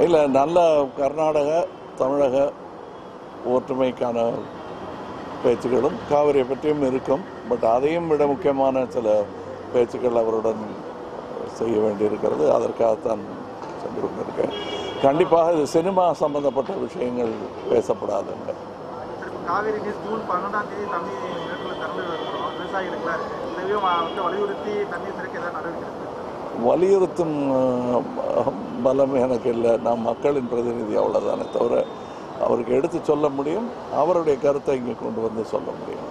இல்லை, நல்ல கர்நாடக தமிழக ஒற்றுமைக்கான பேச்சுக்களும் காவிரியை பற்றியும் இருக்கும். பட் அதையும் விட முக்கியமான சில பேச்சுக்கள் அவருடன் செய்ய வேண்டியிருக்கிறது. அதற்காகத்தான் சென்று கொண்டிருக்கேன். கண்டிப்பாக இது சினிமா சம்பந்தப்பட்ட விஷயங்கள் பேசப்படாதுங்க. காவிரி நீர் ஜூன் 12ஆம் தேதி தண்ணீர் நிலத்தில் திறந்து வருகிறோம். விவசாயிகளுக்கு இதையும் வலியுறுத்தி தண்ணீர் திறக்க ஏதாவது நடவடிக்கை வலியுறுத்தும் பலம் எனக்கு இல்லை. நான் மக்களின் பிரதிநிதி, அவ்வளோதானே தவிர அவருக்கு எடுத்து சொல்ல முடியும், அவருடைய கருத்தை இங்கே கொண்டு வந்து சொல்ல முடியும்.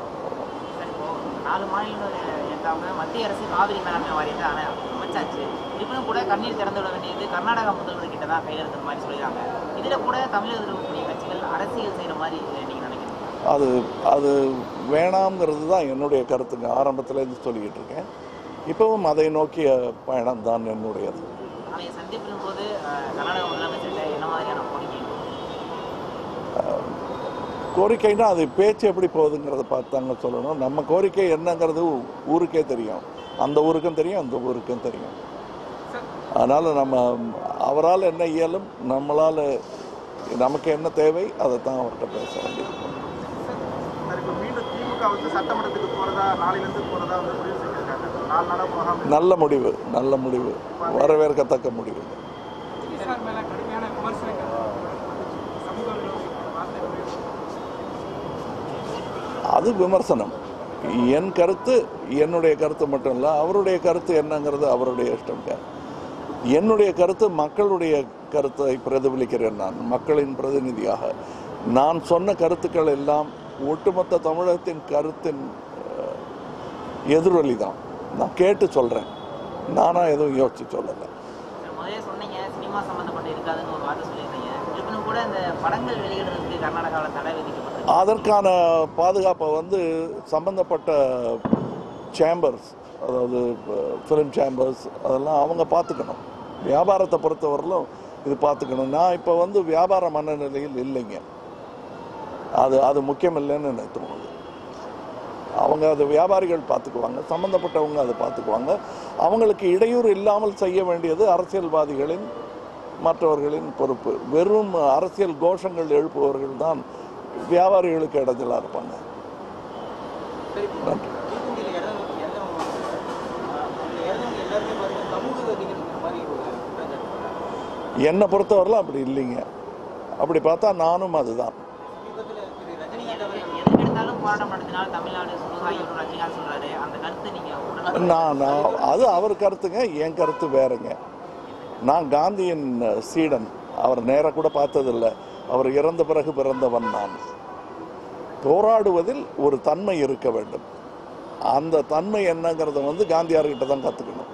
4 மாநில மத்திய அரசு காவிரி மேலாண்மை வாரியத்தை அமைச்சாச்சு. இருப்பினும் கூட கண்ணீர் திறந்து விட வேண்டியது கர்நாடகா முதல்வர் கிட்ட தான் கையெழுத்து மாதிரி சொல்லிடுறாங்க. இதில் கூட தமிழகத்தில் இருக்கக்கூடிய கட்சிகள் அரசியல் செய்கிற மாதிரி நீங்கள் நினைக்கிறீங்க? அது வேணாம்ங்கிறது தான் என்னுடைய கருத்துங்க. ஆரம்பத்திலேருந்து சொல்லிக்கிட்டு இருக்கேன். இப்பவும் அதை நோக்கிய பயணம் தான் என்னுடையது. சந்திப்பின் போது கர்நாடக முதலமைச்சர் என்ன மாதிரியான கோரிக்கைன்னா அது பேச்சு எப்படி போகுதுங்கிறத பார்த்தாங்க சொல்லணும். நம்ம கோரிக்கை என்னங்கிறது ஊருக்கே தெரியும், அந்த ஊருக்கும் தெரியும், அந்த ஊருக்கும் தெரியும். அதனால் நம்ம அவரால் என்ன இயலும், நம்மளால் நமக்கு என்ன தேவை, அதை தான் அவர்கிட்ட பேச வேண்டியிருக்கும். நல்ல முடிவு, நல்ல முடிவு, வரவேற்கத்தக்க முடிவு. அது விமர்சனம். என் கருத்து என்னுடைய கருத்து மட்டும் இல்லை, அவருடைய கருத்து என்னங்கிறது அவருடைய இஷ்டம்ங்க. என்னுடைய கருத்து மக்களுடைய கருத்தை பிரதிபலிக்கிறேன். நான் மக்களின் பிரதிநிதியாக நான் சொன்ன கருத்துக்கள் எல்லாம் ஒட்டுமொத்த தமிழகத்தின் கருத்தின் எதிரொலி தான். நான் கேட்டு சொல்கிறேன், நானாக எதுவும் யோசிச்சு சொல்லலை. முதலே சொன்னீங்க சினிமா சம்மந்தப்பட்டு இருக்காதுன்னு ஒரு வார்த்தை சொல்லியிருந்தீங்க. இருப்பினும் கூட இந்த படங்கள் வெளியிடுறதுக்கு கர்நாடகாவில் தடை விதிக்கப்பட்டது. அதற்கான பாதுகாப்பை சம்பந்தப்பட்ட சேம்பர்ஸ், அதாவது ஃபிலிம் சேம்பர்ஸ், அதெல்லாம் அவங்க பார்த்துக்கணும். வியாபாரத்தை பொறுத்தவரையிலும் இது பார்த்துக்கணும். நான் இப்போ வியாபார மனநிலையில் இல்லைங்க. அது முக்கியம் இல்லைன்னு எனக்கு தோணுது. அவங்க அது வியாபாரிகள் பார்த்துக்குவாங்க, சம்மந்தப்பட்டவங்க அதை பார்த்துக்குவாங்க. அவங்களுக்கு இடையூறு இல்லாமல் செய்ய வேண்டியது அரசியல்வாதிகளின் மற்றவர்களின் பொறுப்பு. வெறும் அரசியல் கோஷங்கள் எழுப்புபவர்கள் தான் வியாபாரிகளுக்கு இடைஞ்சலாக இருப்பாங்க. நன்றி. என்னை பொறுத்தவரையிலும் அப்படி இல்லைங்க. அப்படி பார்த்தா நானும் அதுதான். அது அவர் கருத்துங்க, என் கருத்து வேறுங்க. நான் காந்தியின் சீடன். அவர் நேராக கூட பார்த்ததில்லை. அவர் இறந்த பிறகு பிறந்தவன் நான். போராடுவதில் ஒரு தன்மை இருக்க வேண்டும். அந்த தன்மை என்னங்கிறத காந்தியார்கிட்ட தான் கற்றுக்கணும்.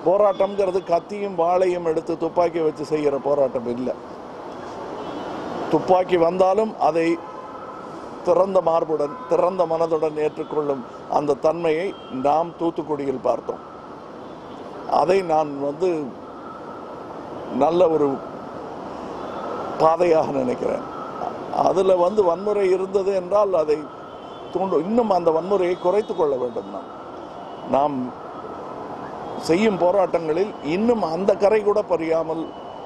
போராட்டம்ங்கிறது கத்தியும் வாளையும் எடுத்து துப்பாக்கி வச்சு செய்கிற போராட்டம் இல்லை. துப்பாக்கி வந்தாலும் அதை திறந்த மார்புடன் திறந்த மனதுடன் ஏற்றுக்கொள்ளும் அந்த தன்மையை நாம் தூத்துக்குடியில் பார்த்தோம். அதை நான் நல்ல ஒரு பாதையாக நினைக்கிறேன். அதில் வன்முறை இருந்தது என்றால் அதை இன்னும் அந்த வன்முறையை குறைத்து கொள்ள வேண்டும். நாம் செய்யும் போராட்டங்களில் இன்னும் அந்த கரை கூட பறியாமல்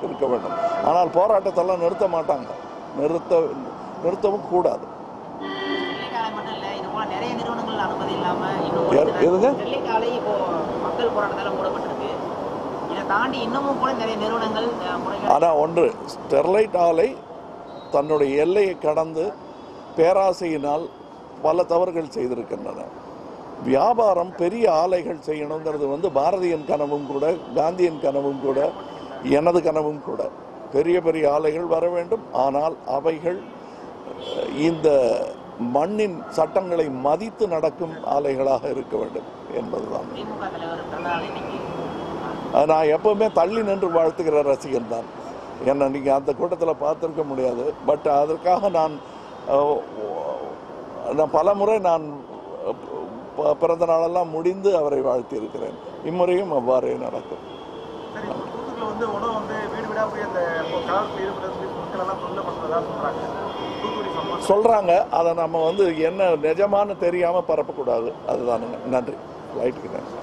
இருக்க வேண்டும். ஆனால் போராட்டத்தெல்லாம் நிறுத்த மாட்டாங்க, நிறுத்தவும் கூடாது. ஆனால் ஒன்று, ஸ்டெர்லைட் ஆலை தன்னுடைய எல்லையை கடந்து பேராசையினால் பல தவறுகள் செய்திருக்கின்றன. வியாபாரம் பெரிய ஆலைகள் செய்யணுங்கிறது பாரதியின் கனவும் கூட, காந்தியின் கனவும் கூட, எனது கனவும் கூட. பெரிய பெரிய ஆலைகள் வர வேண்டும். ஆனால் அவைகள் இந்த மண்ணின் சட்டங்களை மதித்து நடக்கும் ஆலைகளாக இருக்க வேண்டும் என்பதுதான். நான் எப்பவுமே தள்ளி நின்று வாழ்த்துகிற ரசிகன் தான். என்னை நீங்கள் அந்த கூட்டத்தில் பார்த்துருக்க முடியாது. பட் அதற்காக நான் பல முறை பிறந்த நாளெல்லாம் முடிந்து அவரை வாழ்த்தி இருக்கிறேன். இம்முறையும் அவ்வாறே நடக்கும். சொல்றாங்க, அதை நம்ம என்ன நிஜமானு தெரியாம பரப்பக்கூடாது. அதுதானுங்க. நன்றி. லைட்டுக்கு நன்றி.